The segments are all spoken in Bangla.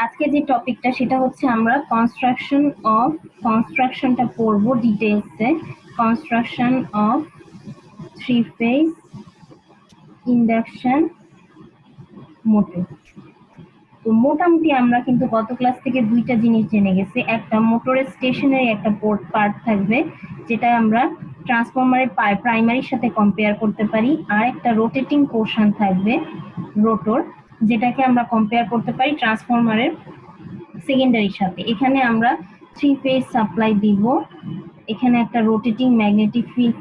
আজকে যে টপিকটা সেটা হচ্ছে আমরা কনস্ট্রাকশনটা পড়বো ডিটেইলসে। Construction of three phase induction motor. তো মোটামুটি আমরা কিন্তু গত ক্লাস থেকে দুইটা জিনিস জেনে গেছি। একটা মোটরের স্টেশনারি একটা পার্ট থাকবে যেটা আমরা ট্রান্সফরমারের প্রাইমারির সাথে কম্পেয়ার করতে পারি, আর একটা রোটেটিং পোর্শন থাকবে রোটর, যেটাকে আমরা কম্পেয়ার করতে পারি ট্রান্সফরমারের সেকেন্ডারির সাথে। এখানে আমরা থ্রি ফেজ সাপ্লাই দিব, এখানে একটা রোটেটিং ম্যাগনেটিক ফিল্ড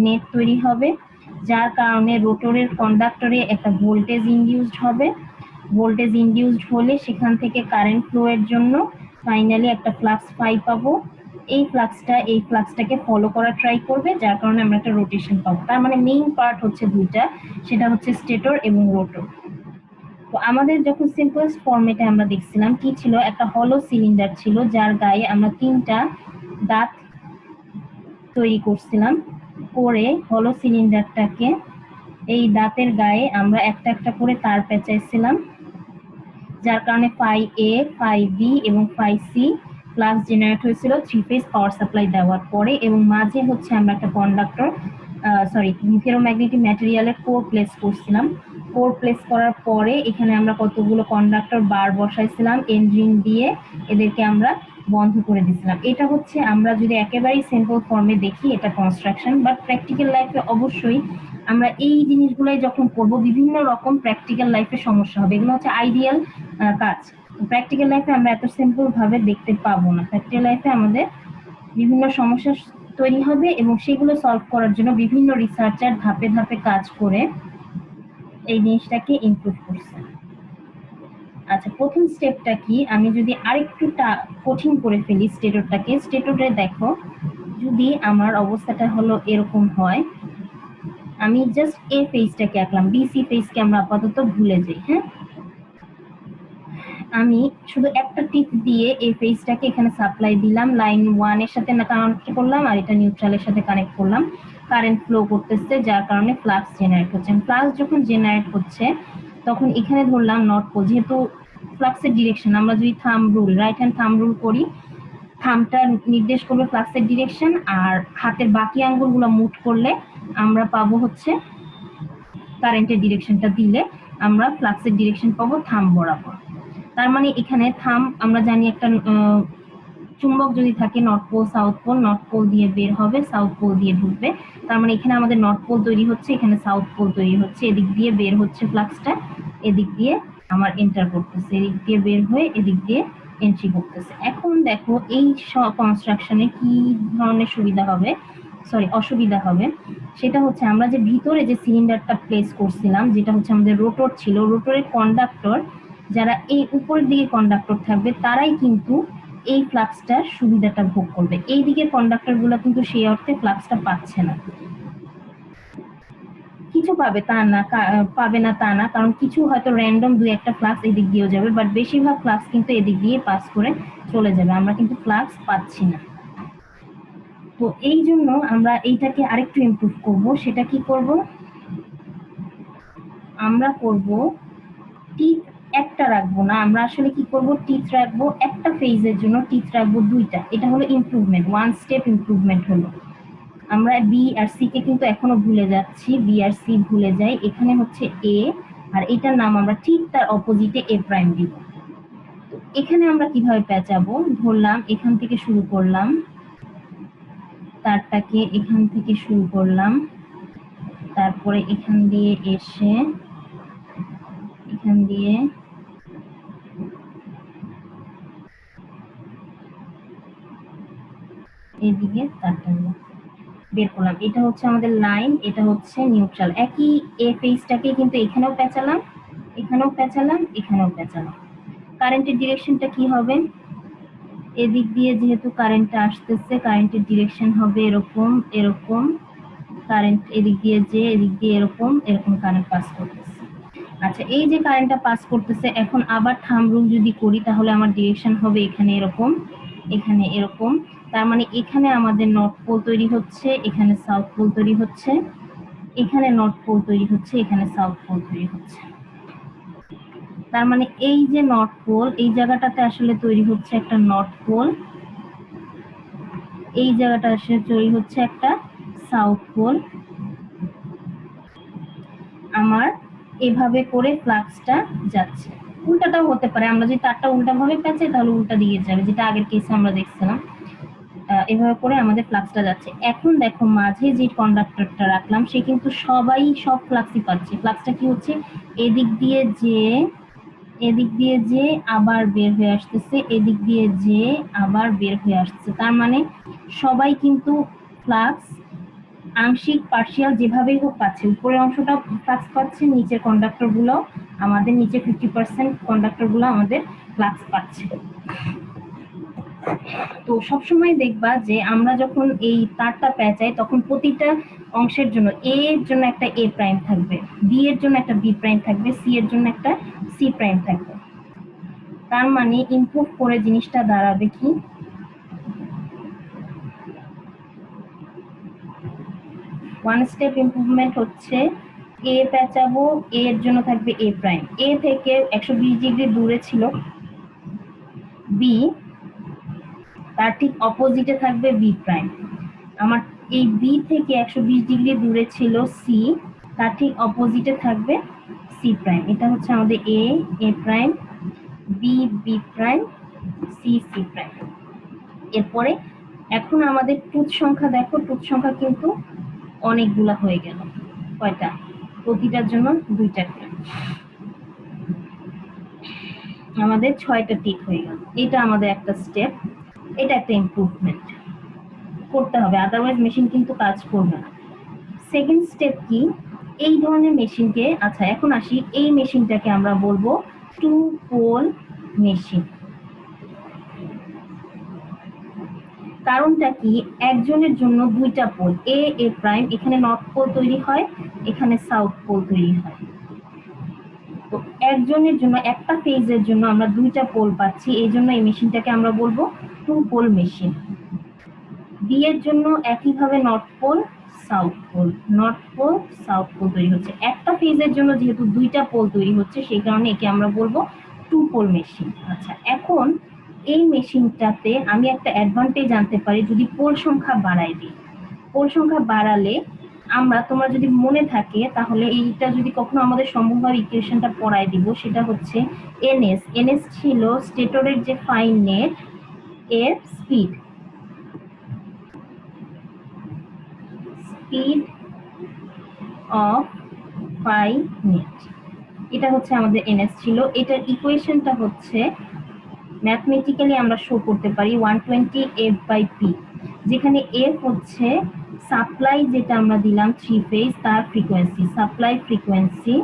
নেট তৈরি হবে, যার কারণে রোটরের কন্ডাক্টরে একটা ভোল্টেজ ইনডিউসড হবে। ভোল্টেজ ইনডিউসড হলে সেখান থেকে কারেন্ট ফ্লো এর জন্য ফাইনালি একটা ফ্লাক্স পাই পাবো। এই ফ্লাক্সটাকে ফলো করা ট্রাই করবে, যার কারণে আমরা একটা রোটেশন পাবো। তার মানে মেইন পার্ট হচ্ছে দুইটা, সেটা হচ্ছে স্টেটর এবং রোটর। তো আমাদের যখন সিম্পলেস্ট ফরম্যাটে আমরা দেখছিলাম কি ছিল, একটা হলো সিলিন্ডার ছিল যার গায়ে আমরা তিনটা দাঁত তৈরি করছিলাম। করে হলো সিলিন্ডারটাকে এই দাঁতের গায়ে আমরা একটা একটা করে তার পেঁচাইছিলাম, যার কারণে ফাই এ, ফাই বি এবং ফাই সি ফ্লাক্স জেনারেট হয়েছিল থ্রি ফেজ পাওয়ার সাপ্লাই দেওয়ার পরে। এবং মাঝে হচ্ছে আমরা একটা কন্ডাক্টর ফেরোম্যাগনেটিক ম্যাটেরিয়ালের কোর প্লেস করছিলাম। কোর প্লেস করার পরে এখানে আমরা কতগুলো কন্ডাক্টর বার বসাইছিলাম এন্ড রিং দিয়ে, এদেরকে আমরা বন্ধ করে দিয়েছিলাম। এটা হচ্ছে আমরা যদি একেবারেই সিম্পল ফর্মে দেখি এটা কনস্ট্রাকশন, বাট প্র্যাকটিক্যাল লাইফে অবশ্যই আমরা এই জিনিসগুলোই যখন করবো বিভিন্ন রকম প্র্যাকটিক্যাল লাইফে সমস্যা হবে। এগুলো হচ্ছে আইডিয়াল কাজ, প্র্যাকটিক্যাল লাইফে আমরা এত সিম্পল ভাবে দেখতে পাবো না। প্র্যাকটিক্যাল লাইফে আমাদের বিভিন্ন সমস্যা তৈরি হবে এবং সেগুলো সলভ করার জন্য বিভিন্ন রিসার্চার ধাপে ধাপে কাজ করে এই জিনিসটাকে ইমপ্রুভ করছে। আচ্ছা, প্রথম স্টেপটা কি, আমি যদি আরেকটু কঠিন করে ফেলি স্টেটরটাকে। স্টেটরে দেখো, যদি আমার অবস্থাটা হলো এরকম হয়, আমি জাস্ট এ ফেজটাকে আঁকলাম, বিসি ফেজকে আমরা আপাতত ভুলে যাই। হ্যাঁ, আমি শুধু একটা টিপ দিয়ে এই ফেজটাকে এখানে সাপ্লাই দিলাম, লাইন 1 এর সাথে কানেক্ট করলাম আর এটা নিউট্রালের সাথে কানেক্ট করলাম। কারেন্ট ফ্লো করতেছে, যার কারণে ফ্লাক্স জেনারেট হচ্ছে। ফ্লাক্স যখন জেনারেট হচ্ছে তখন এখানে ধরলাম নর্থ পোল, যেহেতু ফ্লাক্সের ডিরেকশন আমরা যদি thumb rule, right hand thumb rule করি, থামটা নির্দেশ করবে ফ্লাক্সের ডিরেকশন, আর হাতের বাকি আঙ্গুলগুলো মুভ করলে আমরা পাবো হচ্ছে কারেন্টের ডিরেকশনটা দিলে আমরা ফ্লাক্সের ডিরেকশন পাবো থাম বরাবর। তার মানে এখানে থাম আমরা জানি একটা চুম্বক যদি থাকে north pole south pole, north pole দিয়ে বের হবে, সাউথ পোল দিয়ে ঢুকবে। তার মানে এখানে আমাদের নর্থ পোল তৈরি হচ্ছে, এখানে সাউথ পোল তৈরি হচ্ছে। এদিক দিয়ে বের হচ্ছে ফ্লাক্সটা, এদিক দিয়ে আমার এন্টার করতেছে, এদিক দিয়ে বের হয়ে এদিক দিয়ে এন্ট্রি করতেছে। এখন দেখো এই কনস্ট্রাকশনে কি ধরনের অসুবিধা হবে, সেটা হচ্ছে আমরা যে ভিতরে যে সিলিন্ডারটা প্লেস করছিলাম, যেটা হচ্ছে আমাদের রোটর ছিল, রোটরের কন্ডাক্টর যারা এই উপরের দিকে কন্ডাক্টর থাকবে তারাই কিন্তু এই ফ্লাক্সটার সুবিধাটা ভোগ করবে। এই দিকের কন্ডাক্টর গুলো কিন্তু সেই অর্থে ফ্লাক্সটা পাচ্ছে না। কিছু পাবে না তা না, কারণ কিছু হয়তো র্যান্ডম দুই একটা ফ্লাক্স এদিক দিয়েও যাবে, বাট বেশিরভাগ ফ্লাক্স কিন্তু এদিক দিয়ে পাস করে চলে যাবে। আমরা কিন্তু ফ্লাক্স পাচ্ছি না। তো এই জন্য আমরা এইটাকে আরেকটু ইমপ্রুভ করব। সেটা কি করব, আমরা করব টিথ একটা রাখবো না, আমরা আসলে কি করব, টিথ রাখবো একটা ফেজের জন্য, টিথ রাখবো দুইটা। এটা হলো ইমপ্রুভমেন্ট, ওয়ান স্টেপ ইমপ্রুভমেন্ট হলো। আমরা বি আর সি কে কিন্তু এখনো ভুলে যাচ্ছি, বি আর সি ভুলে যাই। এখানে হচ্ছে এ, আর এটার নাম আমরা ঠিক তার অপোজিটে এ প্রাইম দিব। এখানে আমরা কিভাবে পেঁচাবো, ধরলাম এখান থেকে শুরু করলাম, তারটাকে এখান থেকে শুরু করলাম, তারপরে এখান দিয়ে এসে এখান দিয়ে এদিকে তারটা বের করলাম। এটা হচ্ছে আমাদের লাইন, এটা হচ্ছে নিউট্রাল। একই এ ফেজটাকে কিন্তু এখানেও পেঁচালাম, এখানেও পেঁচালাম, এখানেও পেঁচালাম। কারেন্টের ডিরেকশনটা কি হবে, এদিক দিয়ে যেহেতু কারেন্টটা আসতেছে, কারেন্টের ডিরেকশন হবে এরকম এরকম, কারেন্ট এদিক দিয়ে যে এদিক দিয়ে এরকম এরকম কারেন্ট পাস করতেছে। আচ্ছা, এই যে কারেন্টটা পাস করতেছে, এখন আবার থাম্ব রুল যদি করি তাহলে আমার ডিরেকশন হবে এখানে এরকম, এখানে এরকম। তার মানে এখানে আমাদের নর্থ পোল তৈরি হচ্ছে, এখানে সাউথ পোল তৈরি হচ্ছে, এখানে নর্থ পোল তৈরি হচ্ছে, এখানে সাউথ পোল তৈরি হচ্ছে। তার মানে এই যে নর্থ পোল, এই জায়গাটাতে আসলে তৈরি হচ্ছে একটা নর্থ পোল, এই জায়গাটা আসলে তৈরি হচ্ছে একটা সাউথ পোল। আমার এভাবে করে ফ্লাক্সটা যাচ্ছে। উল্টাটাও হতে পারে, আমরা যদি তারটা উল্টা ভাবে পেঁচাই তাহলে উল্টা দিকে যাবে, যেটা আগের কেসে আমরা দেখছিলাম। এভাবে করে আমাদের ফ্লাক্সটা যাচ্ছে। এখন দেখো মাঝে যে কন্ডাক্টরটা রাখলাম সে কিন্তু সব ফ্লাক্সই পাচ্ছে। ফ্লাক্সটা কি হচ্ছে, এদিক দিয়ে যে আবার বের হয়ে আসতেছে, এদিক দিয়ে যে আবার বের হয়ে আসছে। তার মানে সবাই কিন্তু ফ্লাক্স আংশিক পার্শিয়াল যেভাবেই হোক পাচ্ছে। উপরের অংশটা ফ্লাক্স পাচ্ছে, নিচের কন্ডাক্টর গুলো আমাদের নিচে 50% কন্ডাক্টর গুলো আমাদের ফ্লাক্স পাচ্ছে। তো সবসময় দেখবা যে আমরা যখন এই তারটা পেঁচাই তখন প্রতিটা অংশের জন্য এ এর জন্য একটা এ প্রাইম থাকবে, বি এর জন্য একটা বি প্রাইম থাকবে, সি এর জন্য একটা সি প্রাইম থাকবে। তার মানে ইমপ্রুভ করে জিনিসটা দাঁড়াবে কি, ওয়ান স্টেপ ইমপ্রুভমেন্ট হচ্ছে এ পেঁচাবো, এ এর জন্য থাকবে এ প্রাইম, এ থেকে 120 ডিগ্রি দূরে ছিল বি, তার ঠিক অপোজিটে থাকবে বি প্রাইম। আমার এই বি থেকে 120 ডিগ্রি দূরে ছিল সি, তার ঠিক অপোজিটে থাকবে সি প্রাইম। এটা হচ্ছে আমাদের এ prime, B B prime, C C prime. এরপরে এখন আমাদের টুথ সংখ্যা দেখো, টুথ সংখ্যা কিন্তু অনেকগুলা হয়ে গেল। কয়টা? প্রতিটার জন্য দুইটা করে আমাদের 6টা টিক হয়ে গেল। এটা আমাদের একটা স্টেপ, এটা একটা ইমপ্রুভমেন্ট করতে হবে, আদারওয়াইজ মেশিন কিন্তু কাজ করবে না। সেকেন্ড স্টেপ কি, এই ধরনের মেশিনকে, আচ্ছা এখন আসি, এই মেশিনটাকে আমরা বলবো টু পোল মেশিন। কারণটা কি, একজনের জন্য দুইটা পোল এ প্রাইম, এখানে নর্থ পোল তৈরি হয়, এখানে সাউথ পোল তৈরি হয়। তো একজনের জন্য একটা ফেজের জন্য আমরা দুইটা পোল পাচ্ছি, এই জন্য এই মেশিনটাকে আমরা বলবো টু পোল মেশিন। বি এর জন্য একইভাবে north pole south pole, north pole south pole তৈরি হচ্ছে। একটা ফেজের জন্য যেহেতু দুইটা পোল তৈরি হচ্ছে সেই কারণে একে আমরা বলবো টু পোল মেশিন। আচ্ছা এখন এই মেশিনটাতে আমি একটা অ্যাডভান্টেজ আনতে পারি যদি পোল সংখ্যা বাড়াই দিই। পোল সংখ্যা বাড়ালে আমরা, তোমার যদি মনে থাকে তাহলে এইটা যদি কখনো আমাদের সম্ভব হয় ইকুয়েশনটা পড়াই দিব, সেটা হচ্ছে এনএস ছিল স্টেটরের যে ফাইন নেট এর স্পিড অফ ফাই নেট, এটা হচ্ছে আমাদের এনএস ছিল। এটার ইকুয়েশনটা হচ্ছে ম্যাথমেটিক্যালি আমরা শো করতে পারি 120 এফ বাই পি, যেখানে এফ হচ্ছে সাপ্লাই যেটা আমরা দিলাম 3 ফেজ তার ফ্রিকোয়েন্সি, সাপ্লাই ফ্রিকোয়েন্সি।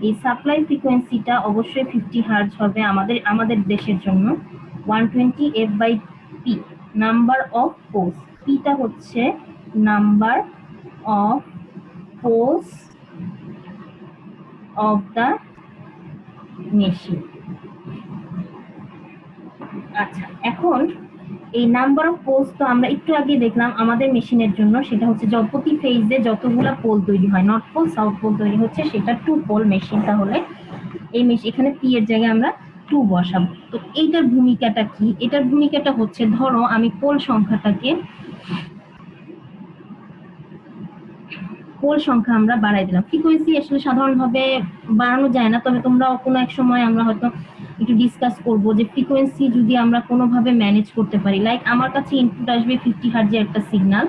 এই সাপ্লাই ফ্রিকোয়েন্সিটা অবশ্যই 50 হার্জ হবে আমাদের দেশের জন্য। 120 F by P number of poles, পিটা হচ্ছে number of poles of the machine. আচ্ছা এখন এই নাম্বার অফ পোলস তো আমরা একটু আগে দেখলাম আমাদের মেশিনের জন্য, সেটা হচ্ছে প্রতি ফেজে যতগুলা পোল তৈরি হয়, নর্থ পোল সাউথ পোল তৈরি হচ্ছে, সেটা টু পোল মেশিন। তাহলে এই মেশিন এখানে পি এর জায়গায় আমরা টু বসাবো। তো এইটার ভূমিকাটা কি, এটার ভূমিকাটা হচ্ছে ধরো আমি পোল সংখ্যা আমরা বাড়াই দিলাম। ফ্রিকোয়েন্সি আসলে সাধারণভাবে বাড়ানো যায় না, তবে তোমরা কোনো এক সময় আমরা হয়তো একটু ডিসকাস করব যে ফ্রিকোয়েন্সি যদি আমরা কোনোভাবে ম্যানেজ করতে পারি। লাইক আমার কাছে ইনপুট আসবে 50 হার্জের একটা সিগন্যাল,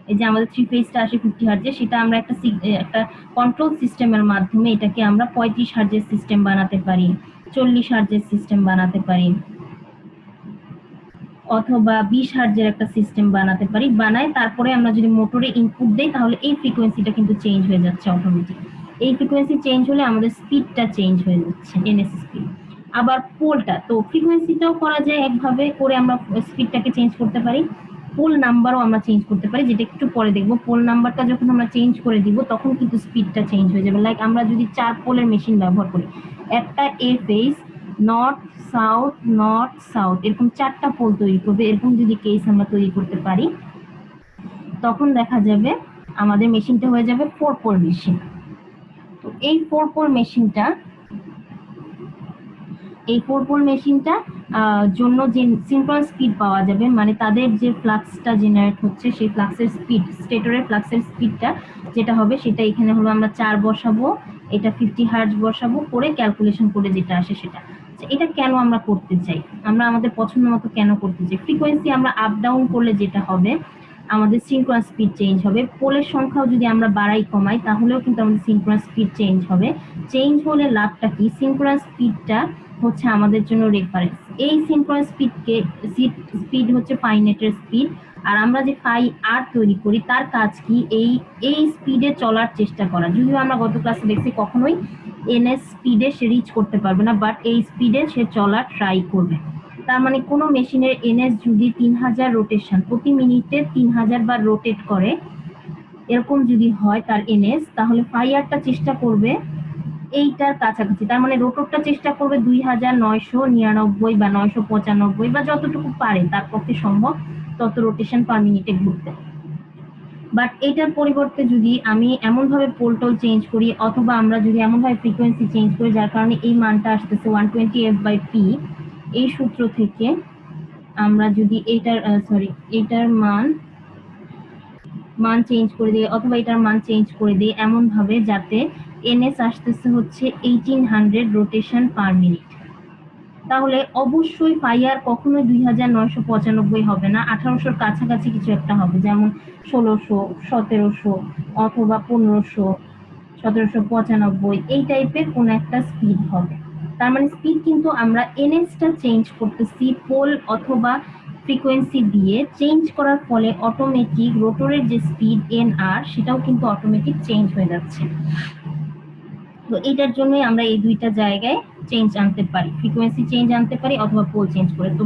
এই যে আমাদের 3 ফেজটা আসে 50 হার্জে, সেটা আমরা একটা কন্ট্রোল সিস্টেমের মাধ্যমে এটাকে আমরা 35 হার্জের সিস্টেম বানাতে পারি, 40 হার্জের সিস্টেম বানাতে পারি, অথবা 20 হার্জের একটা সিস্টেম বানাতে পারি। বানায় তারপরে আমরা যদি মোটরে ইনপুট দেই তাহলে এই ফ্রিকোয়েন্সিটা কিন্তু চেঞ্জ হয়ে যাচ্ছে অটোমেটিক। এই ফ্রিকোয়েন্সি চেঞ্জ হলে আমাদের স্পিডটা চেঞ্জ হয়ে যাচ্ছে, এনএস স্পিড। আবার পোলটা তো ফ্রিকোয়েন্সিটাও করা যায় একভাবে করে, আমরা স্পিডটাকে চেঞ্জ করতে পারি, পোল নাম্বারও আমরা চেঞ্জ করতে পারি, যেটা একটু পরে দেখবো। পোল নাম্বারটা যখন আমরা চেঞ্জ করে দিব তখন কিন্তু স্পিডটা চেঞ্জ হয়ে যাবে। লাইক আমরা যদি 4 পোলের মেশিন ব্যবহার করি, একটা এ ফেজ নর্থ সাউথ এরকম 4টা পোল তৈরি করবে, এরকম যদি কেস আমরা তৈরি করতে পারি তখন দেখা যাবে আমাদের মেশিনটা হয়ে যাবে 4 পোল মেশিন। তো এই 4 পোল মেশিনটা এই 4 পোল মেশিনটা জন্য যে সিনক্রোনাস স্পিড পাওয়া যাবে, মানে তাদের যে ফ্লাক্সটা জেনারেট হচ্ছে সেই ফ্লাক্সের স্পিড, স্টেটরের ফ্লাক্সের স্পিডটা যেটা হবে সেটা এখানে হলো আমরা 4 বসাবো, এটা 50 হার্টজ বসাবো, করে ক্যালকুলেশন করে যেটা আসে সেটা। এটা কেন আমরা করতে চাই, আমরা আমাদের পছন্দ মতো কেন করতে চাই? ফ্রিকোয়েন্সি আমরা আপ ডাউন করলে যেটা হবে আমাদের সিনক্রোনাস স্পিড চেঞ্জ হবে। পোলের সংখ্যাও যদি আমরা বাড়াই কমাই তাহলেও কিন্তু আমাদের সিনক্রোনাস স্পিড চেঞ্জ হবে। চেঞ্জ হলে লাভটা কি? সিনক্রোনাস স্পিডটা হচ্ছে আমাদের জন্য রেফারেন্স। এই সিনক্রোনাস স্পিড হচ্ছে পাইনেটের স্পিড, আর আমরা যে ফাই আর তৈরি করি তার কাজ কি? এই স্পিডে চলার চেষ্টা করা। যদিও আমরা গত ক্লাসে দেখছি কখনোই এনএস স্পিডে সে রিচ করতে পারবে না, বাট এই স্পিডে সে চলার ট্রাই করবে। তার মানে কোনো মেশিনের এনএস যদি 3000 রোটেশন, প্রতি মিনিটে 3000 বার রোটেট করে, এরকম যদি হয় তার এনএস, তাহলে ফাইয়ারটা চেষ্টা করবে এইটার কাছাকাছি। তার মানে রোটরটা চেষ্টা করবে 2999 বা 995 বা যতটুকু পারে তার পক্ষে সম্ভব তত রোটেশন পার মিনিটে ঘুরতে। বাট এটার পরিবর্তে যদি আমি এমন ভাবে পোলটোল চেঞ্জ করি, অথবা আমরা যদি এমন ভাবে ফ্রিকোয়েন্সি চেঞ্জ করি যার কারণে এই মানটা আসতেছে 120f/p, এই সূত্র থেকে আমরা যদি এইটার মান চেঞ্জ করে দিই, অথবা এটার মান চেঞ্জ করে দিই এমন ভাবে যাতে এনএস আসতেছে হচ্ছে 1800 রোটেশন পার মিনিট, তাহলে অবশ্যই ফাইয়ার কখনোই 2995 হবে না, 1800-র কাছাকাছি কিছু একটা হবে, যেমন 1600, 1700 অথবা 1500, 1795, এই টাইপের কোন একটা স্পিড হবে। তার মানে স্পিড কিন্তু আমরা এনএসটা চেঞ্জ করতেছি পোল অথবা ফ্রিকোয়েন্সি দিয়ে। চেঞ্জ করার ফলে অটোমেটিক রোটরের যে স্পিড এনআর সেটাও কিন্তু অটোমেটিক চেঞ্জ হয়ে যাচ্ছে। তো এটার জন্যই আমরা এই দুইটা জায়গায় চেঞ্জ আনতে পারি, ফ্রিকোয়েন্সি চেঞ্জ আনতে পারি অথবা পোল চেঞ্জ করে। তো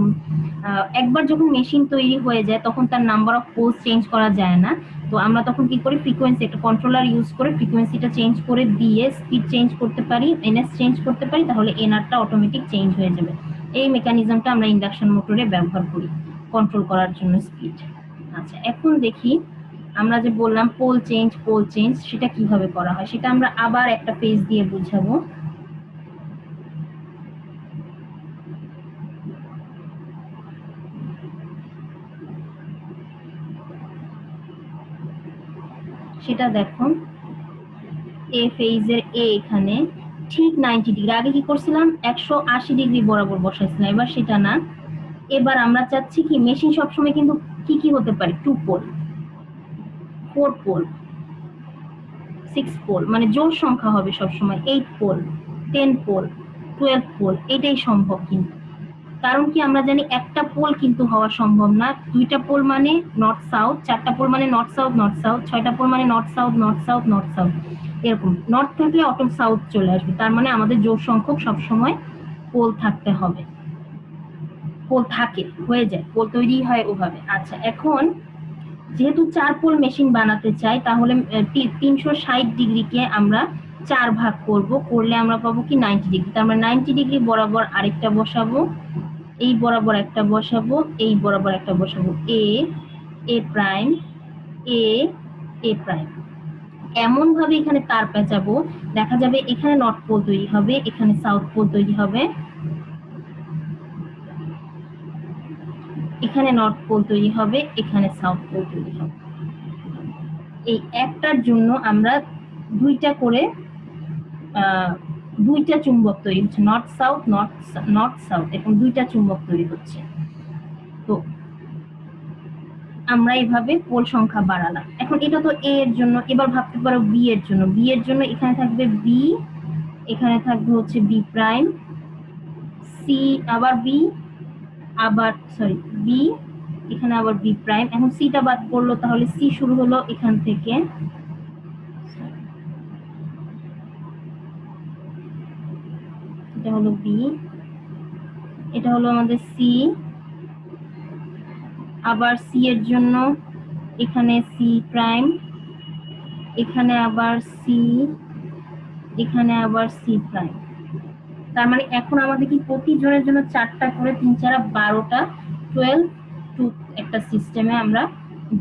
একবার যখন মেশিন তৈরি হয়ে যায় তখন তার নাম্বার অফ পোলস চেঞ্জ করা যায় না, তো আমরা তখন কি করি, ফ্রিকোয়েন্সি একটা কন্ট্রোলার ইউজ করে ফ্রিকোয়েন্সিটা চেঞ্জ করে দিয়ে স্পিড চেঞ্জ করতে পারি, এনএস চেঞ্জ করতে পারি, তাহলে এনআরটা অটোমেটিক চেঞ্জ হয়ে যাবে। এই মেকানিজমটা আমরা ইন্ডাকশন মোটরে ব্যবহার করি কন্ট্রোল করার জন্য স্পিড। আচ্ছা, এখন দেখি আমরা যে বললাম পোল চেঞ্জ সেটা কিভাবে করা হয় সেটা আমরা আবার একটা পেজ দিয়ে বুঝাবো। সেটা দেখো, এ ফেজের এ এখানে ঠিক 90 ডিগ্রি, আগে কি করছিলাম 180 ডিগ্রি বরাবর বসাইছিলাম, এবার সেটা না, এবার আমরা চাচ্ছি কি মেশিন সবসময় কিন্তু কি হতে পারে, 2 পোল, 4 পোল, 6 পোল, মানে জোড় সংখ্যা হবে সবসময়, 8 পোল, 10 পোল, 12 পোল, এটাই সম্ভব। কিন্তু কারণ কি আমরা জানি একটা পোল কিন্তু হওয়া সম্ভব না, 2টা পোল মানে নর্থ সাউথ, 4টা পোল মানে নর্থ সাউথ, 6টা পোল মানে নর্থ সাউথ, এরকম নর্থ থাকলে অটো সাউথ চলে আসবে। তার মানে আমাদের জোড় সংখ্যক সবসময় পোল থাকতে হবে, পোল থাকে, হয়ে যায়, পোল তৈরি হয় ওভাবে। আচ্ছা, এখন যেহেতু 4 পোল মেশিন বানাতে চাই, তাহলে 360 ডিগ্রিকে আমরা 4 ভাগ করলে আমরা পাবো কি 90 ডিগ্রি। তার মানে 90 ডিগ্রি বরাবর আরেকটা বসাবো, এই বরাবর একটা বসাবো, এই বরাবর একটা বসাবো, এ প্রাইম, এ প্রাইম, এমন ভাবে এখানে তার পেঁচাবো, দেখা যাবে এখানে নর্থ পোল তৈরি হবে, এখানে সাউথ পোল তৈরি হবে, এখানে নর্থ পোল তৈরি হবে, এখানে সাউথ পোল তৈরি হবে। এই একটার জন্য আমরা দুইটা করে দুইটা চুম্বক তৈরি হচ্ছে, নর্থ সাউথ, এবং দুইটা চুম্বক তৈরি হচ্ছে। তো আমরা এইভাবে পোল সংখ্যা বাড়ালাম। এখন এটা তো এ এর জন্য, এবার ভাবতে পারো বি এর জন্য এখানে থাকবে বি, এখানে থাকবে হচ্ছে বি প্রাইম, সি আবার বি, আবার বি, এখানে আবার বি প্রাইম। এখন সিটা বাদ পড়লো, তাহলে সি শুরু হলো এখান থেকে, এটা হলো বি, এটা হলো আমাদের সি, আবার সি এর জন্য এখানে সি প্রাইম, এখানে আবার সি, এখানে আবার সি প্রাইম। তার মানে এখন আমাদের কি প্রতি জনের জন্য 4টা করে, 3 4 12টা, 12 টু একটা সিস্টেমে আমরা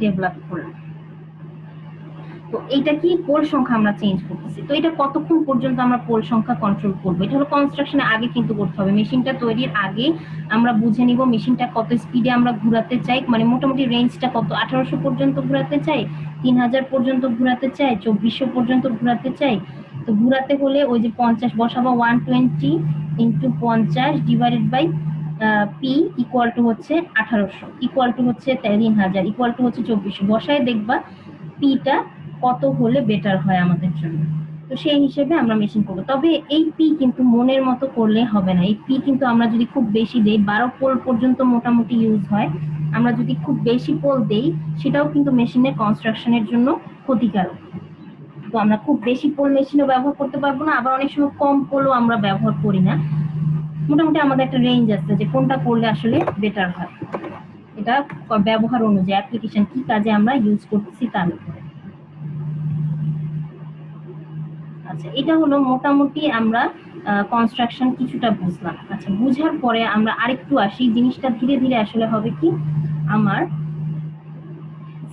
ডেভেলপ করলাম। তো এইটা কি পোল সংখ্যা আমরা চেঞ্জ করতেছি। তো এটা কতক্ষণ পর্যন্ত আমরা পোল সংখ্যা কন্ট্রোল করবো, এটা হলো কনস্ট্রাকশনের আগে কিন্তু করতে হবে। মেশিনটা তৈরির আগে আমরা বুঝে নিব মেশিনটা কত স্পিডে আমরা ঘোরাতে চাই, মানে মোটামুটি রেঞ্জটা কত, 1800 পর্যন্ত ঘোরাতে চাই, 3000 পর্যন্ত ঘোরাতে চাই, 2400 পর্যন্ত ঘোরাতে চাই। তো ঘোরাতে হলে ওই যে 50 বসাবো, 120 into 50 divided by P equal to হচ্ছে 1800, ইকুয়াল টু হচ্ছে 3000, ইকুয়াল টু হচ্ছে 2400, বসায় দেখবা পিটা কত হলে বেটার হয় আমাদের জন্য। তো সেই হিসেবে আমরা মেশিন করবো। তবে এই পি কিন্তু মনের মতো করলে হবে না। এই পি কিন্তু আমরা যদি খুব বেশি দেই, 12 পোল পর্যন্ত মোটামুটি ইউজ হয়, আমরা যদি খুব বেশি পোল দেই সেটাও কিন্তু মেশিনের কনস্ট্রাকশনের জন্য ক্ষতিকারক। তো আমরা খুব বেশি পোল মেশিনও ব্যবহার করতে পারবো না, আবার অনেক সময় কম পোলও আমরা ব্যবহার করি না। মোটামুটি আমাদের একটা রেঞ্জ আছে যে কোনটা করলে আসলে বেটার হয়, এটা ব্যবহার অনুযায়ী, অ্যাপ্লিকেশন কি কাজে আমরা ইউজ করতেছি তার উপরে। আচ্ছা, এটা হলো মোটামুটি আমরা কনস্ট্রাকশন কিছুটা বুঝলাম। আচ্ছা, বুঝার পরে আমরা আরেকটু আসি, জিনিসটা ধীরে ধীরে আসলে হবে কি, আমার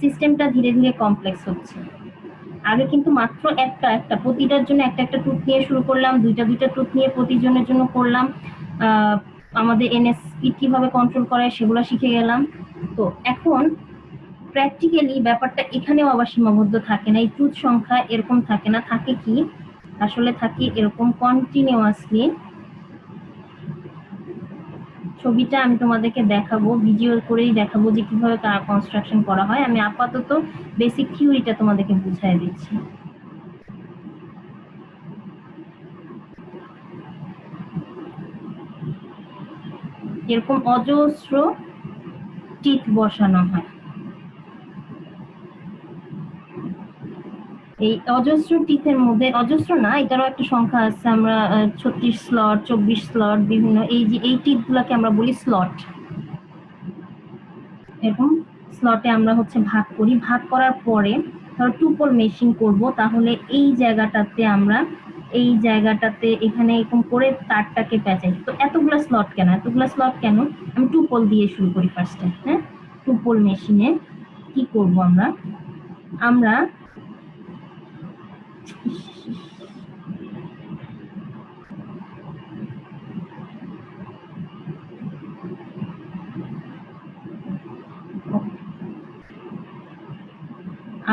সিস্টেমটা ধীরে ধীরে কমপ্লেক্স হচ্ছে। আগে কিন্তু মাত্র একটা একটা প্রতিটার জন্য একটা একটা ট্রুথ নিয়ে শুরু করলাম, দুইটা দুইটা ট্রুথ নিয়ে প্রতিজনের জন্য করলাম, আমাদের এনএস স্পিড কিভাবে কন্ট্রোল করায় সেগুলো শিখে গেলাম। তো এখন প্র্যাকটিক্যালি ব্যাপারটা এখানেও আবার সীমাবদ্ধ থাকে না, এই ট্রুথ সংখ্যা এরকম থাকে না, থাকে কি আসলে থাকে এরকম কন্টিনিউয়াসলি। ছবিটা আমি তোমাদেরকে দেখাবো, ভিডিও করেই দেখাবো যে কিভাবে কনস্ট্রাকশন করা হয়। আমি আপাতত বেসিক থিওরিটা তোমাদেরকে বুঝিয়ে দিচ্ছি। এরকম অজস্র টিথ বসানো হয়, এই অজস্র টিথের মধ্যে, অজস্র না, এটারও একটা সংখ্যা আছে, আমরা 36 স্লট, 24 স্লট, বিভিন্ন এই যে এই টিথ গুলাকে আমরা বলি স্লট। এরকম স্লটে আমরা হচ্ছে ভাগ করি, ভাগ করার পরে ধরো টুপল মেশিন করব, তাহলে এই জায়গাটাতে আমরা এই জায়গাটাতে এখানে এরকম করে তারটাকে পেঁচাই। তো এতগুলা স্লট কেন, এতগুলা স্লট কেন, আমি টুপল দিয়ে শুরু করি ফার্স্টে। হ্যাঁ, টুপল মেশিনে কি করব আমরা, আমরা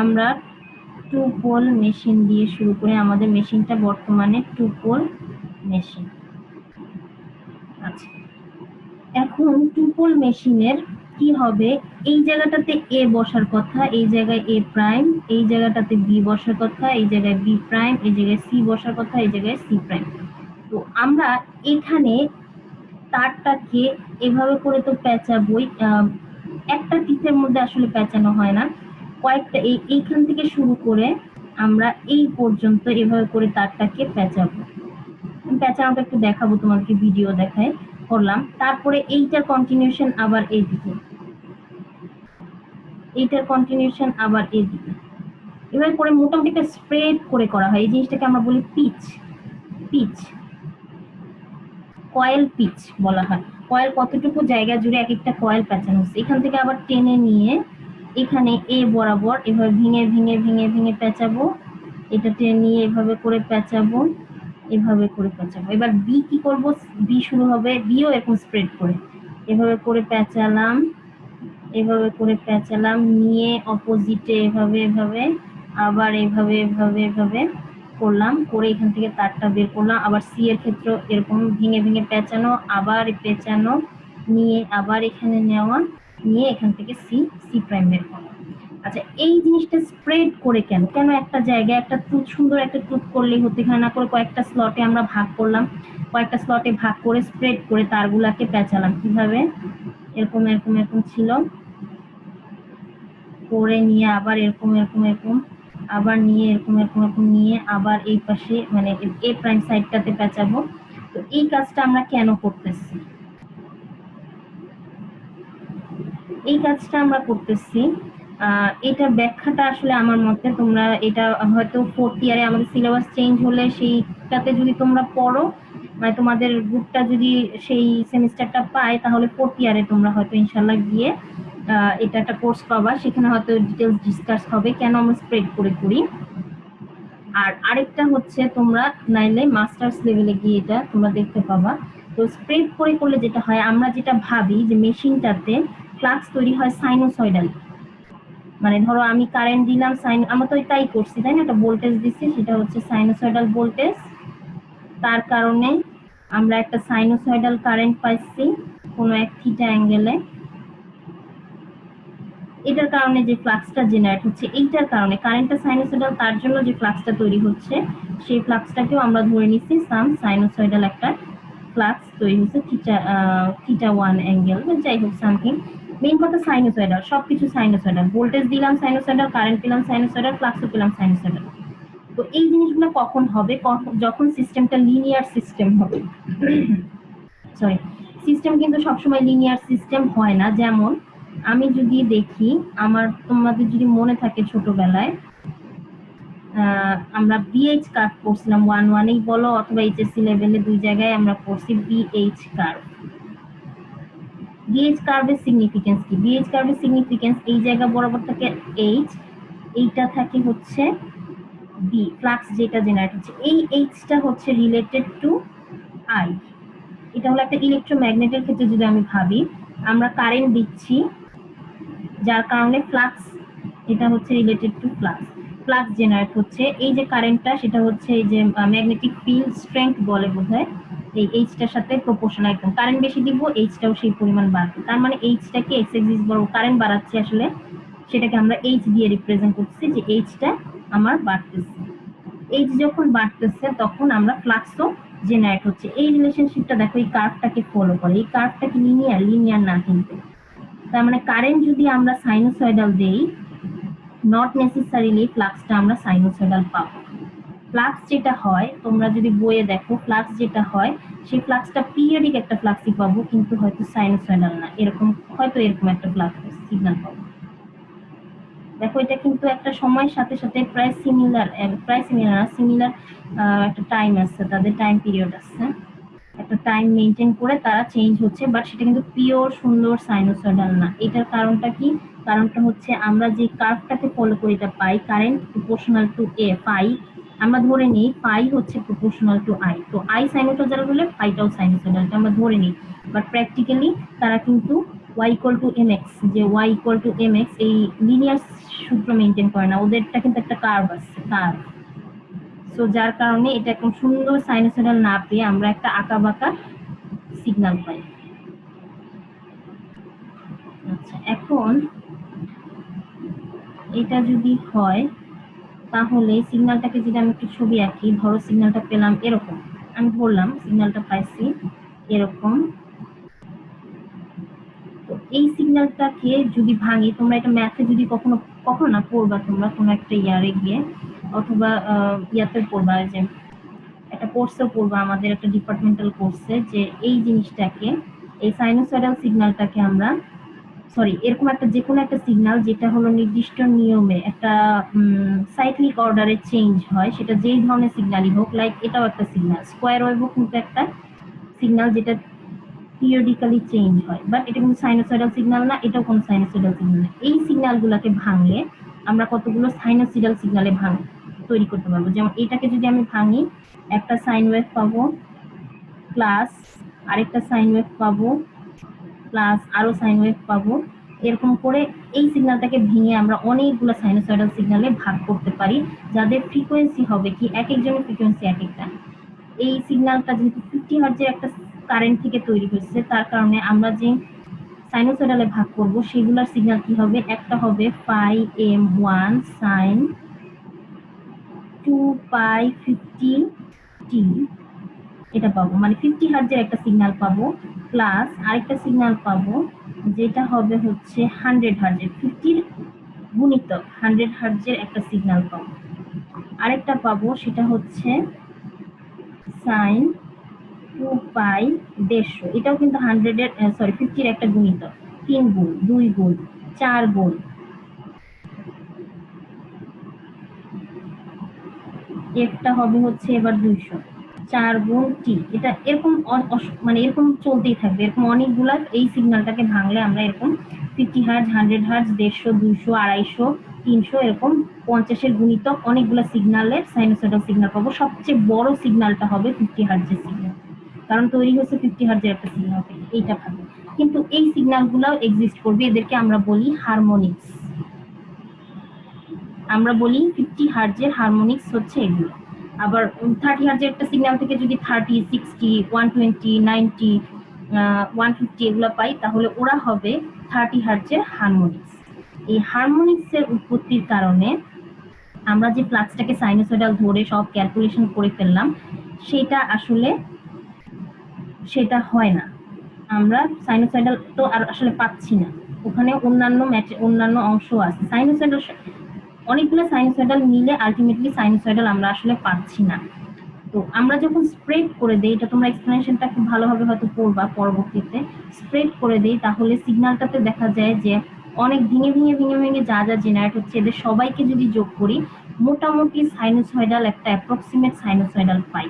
আমরা টু পোল মেশিন দিয়ে শুরু করে, আমাদের মেশিনটা বর্তমানে টু পোল মেশিন। আচ্ছা, এখন টু পোল মেশিনের কি হবে, এই জায়গাটাতে এ বসার কথা, এই জায়গায় এ প্রাইম, এই জায়গাটাতে বি বসার কথা, এই জায়গায় বি প্রাইম, এই জায়গায় সি বসার কথা, এই জায়গায় সি প্রাইম। তো আমরা এখানে তারটাকে এভাবে করে তো পেঁচাবই, একটা টিথের মধ্যে আসলে পেঁচানো হয় না, কয়েকটা এইখান থেকে শুরু করে আমরা এই পর্যন্ত এভাবে করে তারটাকে পেঁচাবো। পেঁচানোটা একটু দেখাবো তোমাদেরকে, ভিডিও দেখায় করলাম। তারপরে এইটার কন্টিনিউশন আবার এইদিকে, এইটার কন্টিনিউশন আবার এইদিকে, এভাবে করে মোটামুটি একটা স্প্রেড করে করা হয়। এই জিনিসটাকে আমরা বলি পিচ, পিচ কয়েল পিচ বলা হয়। কয়েল কতটুকু জায়গা জুড়ে এক একটা কয়েল পেঁচানো হচ্ছে, এখান থেকে আবার টেনে নিয়ে এখানে এ বরাবর এভাবে ভেঙে ভেঙে ভেঙে ভেঙে পেঁচাবো, এটা টেনে নিয়ে এভাবে করে পেঁচাবো, এভাবে করে পেঁচাবো। এবার বি কি করব, বি শুরু হবে, বিও এরকম স্প্রেড করে এভাবে করে পেঁচালাম, এভাবে করে পেঁচালাম, নিয়ে অপোজিটে এভাবে এভাবে, আবার এভাবে এভাবে এভাবে করলাম, করে এখান থেকে তারটা বের করলাম। আবার সি এর ক্ষেত্রে এরকম ভেঙে ভেঙে পেঁচানো, আবার পেঁচানো, নিয়ে আবার এখানে নেওয়া, নিয়ে এখান থেকে সি সি প্রাইম বের করা। আচ্ছা, এই জিনিসটা স্প্রেড করে কেন, কেন একটা জায়গায় একটা টুথ, সুন্দর একটা টুথ করলেই হতে হয় না, করে কয়েকটা স্লটে আমরা ভাগ করলাম, কয়েকটা স্লটে ভাগ করে স্প্রেড করে তারগুলাকে পেঁচালাম কিভাবে, এরকম এরকম এরকম ছিল, করে নিয়ে আবার এরকম এরকম এরকম, আবার নিয়ে এরকম এরকম এরকম নিয়ে আবার এই পাশে মানে এ প্রাইম সাইডটাতে পেঁচাবো। তো এই কাজটা আমরা কেন করতেছি, এই কাজটা আমরা করতেছি, এটার ব্যাখ্যাটা আসলে আমার মতে, তোমরা এটা হয়তো 4th ইয়ারে আমাদের সিলেবাস চেঞ্জ হলে সেইটাতে যদি তোমরা পড়ো, মানে তোমাদের গ্রুপটা যদি সেই সেমিস্টারটা পায়, তাহলে 4th ইয়ারে তোমরা হয়তো ইনশাল্লাহ গিয়ে এটা একটা কোর্স পাবা, সেখানে হয়তো ডিটেলস ডিসকাস হবে কেন আমরা স্প্রেড করে করি। আর আরেকটা হচ্ছে তোমরা নাইলে মাস্টার্স লেভেলে গিয়ে এটা তোমরা দেখতে পাবা। তো স্প্রেড করে করলে যেটা হয়, আমরা যেটা ভাবি যে মেশিনটাতে ফ্লাক্স তৈরি হয় সাইনোসয়েডাল, মানে ধরো আমি কারেন্ট দিলাম, আমরা তো তাই করছি তাই না, একটা ভোল্টেজ দিচ্ছি, সেটা হচ্ছে সাইনোসয়েডাল ভোল্টেজ, তার কারণে আমরা একটা সাইনোসয়েডাল কারেন্ট পাইছি কোনো এক থিটা অ্যাঙ্গেলে, এটার কারণে যে ফ্লাক্সটা জেনারেট হচ্ছে, এইটার কারণে কারেন্টটা সাইনোসয়েডাল, তার জন্য যে ফ্লাক্সটা তৈরি হচ্ছে সেই ফ্লাক্সটাকেও আমরা ধরে নিচ্ছি সাম সাইনোসয়েডাল একটা ফ্লাক্স তৈরি হচ্ছে থিটা ওয়ান অ্যাঙ্গেল, যাই হোক সামথিং। মেইন কথা সাইনোসয়েডাল, সবকিছু সাইনোসয়েডাল, ভোল্টেজ দিলাম সাইনোসয়েডাল, কারেন্ট পেলাম সাইনোসয়েডাল, ফ্লাক্সও পেলাম সাইনোসয়েডাল। তো এই জিনিসগুলো কখন হবে, যখন সিস্টেমটা লিনিয়ার সিস্টেম হবে। সরি, সিস্টেম কিন্তু সবসময় লিনিয়ার সিস্টেম হয় না। যেমন আমি যদি দেখি, তোমাদের যদি মনে থাকে ছোটবেলায় আমরা বিএইচ কার্ভ পড়ছিলাম, 1-1 বলো অথবা এইচএসসি লেভেলে, দুই জায়গায় আমরা পড়ছি বিএইচ কার্ভ। বিএইচ কার্ভের সিগনিফিকেন্স কি? বিএইচ কার্ভের সিগনিফিকেন্স এই জায়গা বরাবর থাকে এইচ, এইটা থাকে হচ্ছে বি, ফ্লাক্স যেটা জেনারেট হচ্ছে, এই এইচটা হচ্ছে রিলেটেড টু আই। এটা হলো একটা ইলেকট্রোম্যাগনেটের ক্ষেত্রে যদি আমি ভাবি, আমরা কারেন্ট দিচ্ছি যার কারণে ফ্লাক্স, এটা হচ্ছে রিলেটেড টু ফ্লাক্স জেনারেট হচ্ছে। এই যে কারেন্টটা, সেটা হচ্ছে এই যে ম্যাগনেটিক ফিল্ড স্ট্রেংথ বলে বোধহয়, এই এইচটার সাথে প্রপোর্শনাল, একদম কারেন্ট বেশি দিব এইচটাও সেই পরিমাণ বাড়বে। তার মানে এইচটাকে এক্স এক্সিস বরাবর কারেন্ট বাড়াচ্ছি আসলে, সেটাকে আমরা এইচ দিয়ে রিপ্রেজেন্ট করছি যে এইচটা আমার বাড়তেছে। এইচ যখন বাড়তেছে তখন আমরা ফ্লাক্সও জেনারেট হচ্ছে। এই রিলেশনশিপটা দেখো, এই কার্ভটাকে ফলো করে। এই কার্ভটা কি লিনিয়ার না কিন্তু। তার মানে কারেন্ট যদি আমরা সাইনোসয়েডাল দেই, নট নেসেসারিলি ফ্লাক্সটা আমরা সাইনোসয়েডাল পাবো। ফ্লাক্স যেটা হয়, তোমরা যদি বইয়ে দেখো, ফ্লাক্স যেটা হয় সেই ফ্লাক্সটা পিরিয়ডিক একটা ফ্লাক্সই পাবো, কিন্তু হয়তো সাইনোসয়েডাল না, এরকম হয়তো এরকম একটা ফ্লাক্স সিগন্যাল পাবো। দেখো এটা কিন্তু একটা সময়ের সাথে সাথে প্রায় সিমিলার একটা টাইম আছে, তাদের টাইম পিরিয়ড আছে, একটা টাইম মেনটেন করে তারা চেঞ্জ হচ্ছে, বাট সেটা কিন্তু পিওর সুন্দর সাইনোসয়েডাল না। এটার কারণটা কি? কারণটা হচ্ছে আমরা যে কার্ভটাকে ফলো করি, এটা পাই কারেন্ট প্রপোর্শনাল টু এ, পাই আমরা ধরে নিই পাই হচ্ছে প্রপোর্শনাল টু আই, তো আই সাইনোসয়েডাল হলে পাইটাও সাইনোসয়েডাল, এটা আমরা ধরে নিই। বাট প্র্যাকটিক্যালি তারা কিন্তু y ইকুয়াল টু mx, যে y ইকুয়াল টু mx এই লিনিয়ার সূত্র মেনটেন করে না, ওদেরটা কিন্তু একটা কার্ভ আছে, কার্ভ। সো যার কারণে এটা একদম সুন্দর সাইনোসয়েডাল না পেয়ে আমরা একটা আঁকা বাঁকা সিগন্যাল পাই। আচ্ছা, এখন এটা যদি হয় তাহলে সিগন্যালটাকে যদি আমি একটু ছবি আঁকি, ধরো সিগন্যালটা পেলাম এরকম, আমি ধরলাম সিগন্যালটা পাইছি এরকম। তো এই সিগন্যালটাকে যদি ভাঙি, তোমরা এটা ম্যাথে যদি কখনো কখনো না পড়বা, তোমরা কোনো একটা ইয়ারে গিয়ে অথবা ইয়াতে পড়বা, যে একটা কোর্সেও পড়বা, আমাদের একটা ডিপার্টমেন্টাল কোর্সে, যে এই জিনিসটাকে, এই সাইনোসয়েডাল সিগন্যালটাকে আমরা, সরি, এরকম একটা যে কোনো একটা সিগন্যাল যেটা হলো নির্দিষ্ট নিয়মে একটা সাইক্লিক অর্ডারে চেঞ্জ হয়, সেটা যেই ধরনের সিগন্যালই হোক, লাইক এটাও একটা সিগন্যাল, স্কোয়ার ওয়েভও কিন্তু একটা সিগন্যাল যেটা পিরিয়ডিক্যালি চেঞ্জ হয়, বাট এটা কিন্তু সাইনোসয়েডাল সিগন্যাল না, এটাও কোনো সাইনোসয়েডাল সিগন্যাল না। এই সিগন্যালগুলোকে ভাঙলে আমরা কতগুলো সাইনোসয়েডাল সিগন্যালে তৈরি করতে পারবো। যেমন এটাকে যদি আমি ভাঙি, একটা সাইন ওয়েভ পাবো, প্লাস আরেকটা সাইন ওয়েভ পাবো, প্লাস আরো সাইন ওয়েভ পাবো, এরকম করে এই সিগন্যালটাকে ভেঙে আমরা অনেকগুলো সাইনোসয়েডাল সিগন্যালে ভাগ করতে পারি, যাদের ফ্রিকোয়েন্সি হবে কি, এক একজনের ফ্রিকোয়েন্সি এক একটা। এই সিগন্যালটা যেহেতু 50 হার্টজের একটা কারেন্ট থেকে তৈরি হয়েছে, তার কারণে আমরা যে সাইনোসয়েডালে ভাগ করব সেগুলোর সিগন্যাল কি হবে, একটা হবে পাই m1 সাইন 2 পাই 50 টি, এটা পাবো, মানে 50 হার্টজের একটা সিগন্যাল পাবো, প্লাস আরেকটা সিগন্যাল পাবো যেটা হবে হচ্ছে 100 হার্টজের, 50 গুণিতক 100 হার্টজের একটা সিগন্যাল পাবো। আরেকটা পাবো সেটা হচ্ছে সাইন 2 পাই 150, এটাও কিন্তু 100 এর, সরি 50 এর একটা গুণিতক, 3 গুণ 2 গুণ 4 গুণ, এফটা হবে হচ্ছে এবার 200। 4 গুণ টি, এটা এরকম মানে এরকম চলতেই থাকবে, এরকম অনেকগুলা এই সিগন্যালটাকে ভাঙলে আমরা এরকম 50 হার্জ, 100 হার্জ, 150, 200, 250, 300 এরকম 50-এর গুণিতক অনেকগুলা সিগন্যালের সাইনোসয়েডাল সিগন্যাল পাবো। সবচেয়ে বড় সিগন্যালটা হবে 50 হার্জের সিগন্যাল, কারণ তৈরি হচ্ছে 50 হার্জের একটা সিগন্যাল থেকে, এইটা ভাবে। কিন্তু এই সিগন্যালগুলাও এক্সিস্ট করবে, এদেরকে আমরা বলি হারমোনিক্স। আমরা বলি 50 হার্জের হারমোনিক্স হচ্ছে এগুলো। আবার 30 হার্জের একটা সিগন্যাল থেকে যদি 30, 60, 120, 90, 150 এগুলো পাই, তাহলে ওরা হবে 30 হার্জের হারমোনিক্স। এই হারমোনিক্সের উৎপত্তির কারণে আমরা যে ফ্লাক্সটাকে সাইনোসয়েডাল ধরে সব ক্যালকুলেশন করে ফেললাম, সেটা আসলে সেটা হয় না। আমরা সাইনোসয়েডাল তো আর আসলে পাচ্ছি না, ওখানে অন্যান্য অংশ আছে। সাইনোসয়েডাল অনেকগুলো সাইনোসয়েডাল মিলে আলটিমেটলি সাইনোসয়েডাল আমরা আসলে পাচ্ছি না। তো আমরা যখন স্প্রেড করে দেই, এটা তোমরা এক্সপ্লেনেশনটা খুব ভালোভাবে হয়তো পড়বা পরবর্তীতে, স্প্রেড করে দেই তাহলে সিগন্যালটাতে দেখা যায় যে অনেক ভেঙে যা যা জেনারেট হচ্ছে, এদের সবাইকে যদি যোগ করি মোটামুটি সাইনোসয়েডাল একটা অ্যাপ্রক্সিমেট সাইনোসয়েডাল পাই।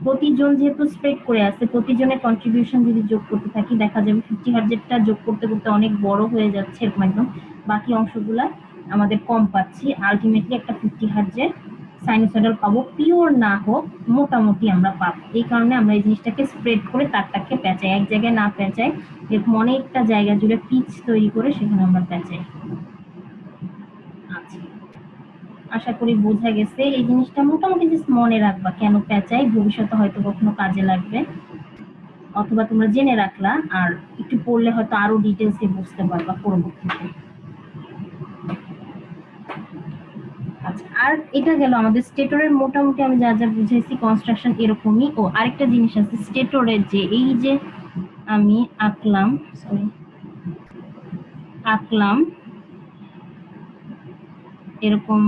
প্রতিজন যেহেতু স্প্রেড করে আছে, প্রতিজনের কন্ট্রিবিউশন যদি যোগ করতে থাকি, দেখা যাবে 50 হার্জেরটা যোগ করতে করতে অনেক বড় হয়ে যাচ্ছে, এরকম একদম বাকি অংশগুলা আমাদের কম পাচ্ছি। আলটিমেটলি একটা 50 হার্জের সাইনোসয়েডাল পাবো, পিওর না হোক মোটামুটি আমরা পাবো। এই কারণে আমরা এই জিনিসটাকে স্প্রেড করে তারটাকে পেঁচাই, এক জায়গায় না পেঁচাই, এরকম অনেকটা জায়গা জুড়ে পিচ তৈরি করে সেখানে আমরা পেঁচাই। আচ্ছা, আশা করি বোঝা গেছে। এই জিনিসটা মোটামুটি জাস্ট মনে রাখবা কেন পেঁচাই, ভবিষ্যতে হয়তো কখনো কাজে লাগবে, অথবা তোমরা জেনে রাখলা আর একটু পড়লে হয়তো আরো ডিটেলসে বুঝতে পারবা পরবর্তীতে। আচ্ছা, আর এটা গেল আমাদের স্টেটরের মোটামুটি আমি যা যা বুঝাইছি কনস্ট্রাকশন এরকমই। ও আরেকটা জিনিস আছে স্টেটরের, যে এই যে আমি আঁকলাম এরকম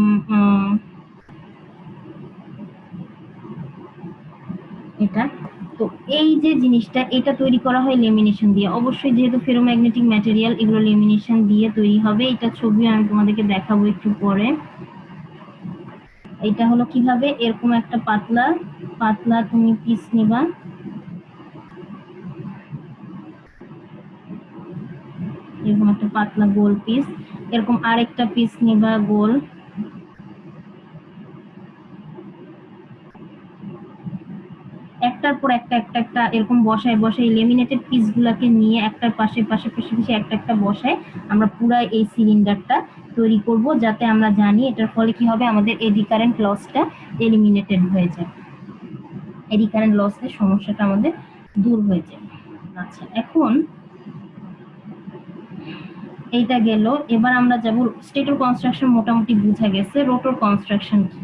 এটা, তো এই যে জিনিসটা এটা তৈরি করা হয় লেমিনেশন দিয়ে। অবশ্যই যেহেতু ফেরোম্যাগনেটিক ম্যাটেরিয়াল, এগুলো লেমিনেশন দিয়ে তৈরি হবে। এটা ছবি আমি তোমাদেরকে দেখাবো একটু পরে। এটা হলো কিভাবে, এরকম একটা পাতলা পাতলা তুমি পিস নিবা, এরকম একটা পাতলা গোল পিস, এরকম আরেকটা পিস নিবা গোল, একটার পর একটা এরকম বসায় বসায় লেমিনেটেড পিস গুলাকে নিয়ে একটার পাশে একটা একটা বসায় আমরা পুরো এই সিলিন্ডারটা তৈরি করব, যাতে আমরা জানি এটার ফলে কি হবে, আমাদের এডি কারেন্ট লসটা এলিমিনেটেড হয়ে যায়, এডি কারেন্ট লসের সমস্যাটা আমাদের দূর হয়ে যায়। আচ্ছা, এখন এইটা গেল। এবার আমরা যাব স্টেটর কনস্ট্রাকশন, মোটামুটি বুঝা গেছে। রোটর কনস্ট্রাকশন কি,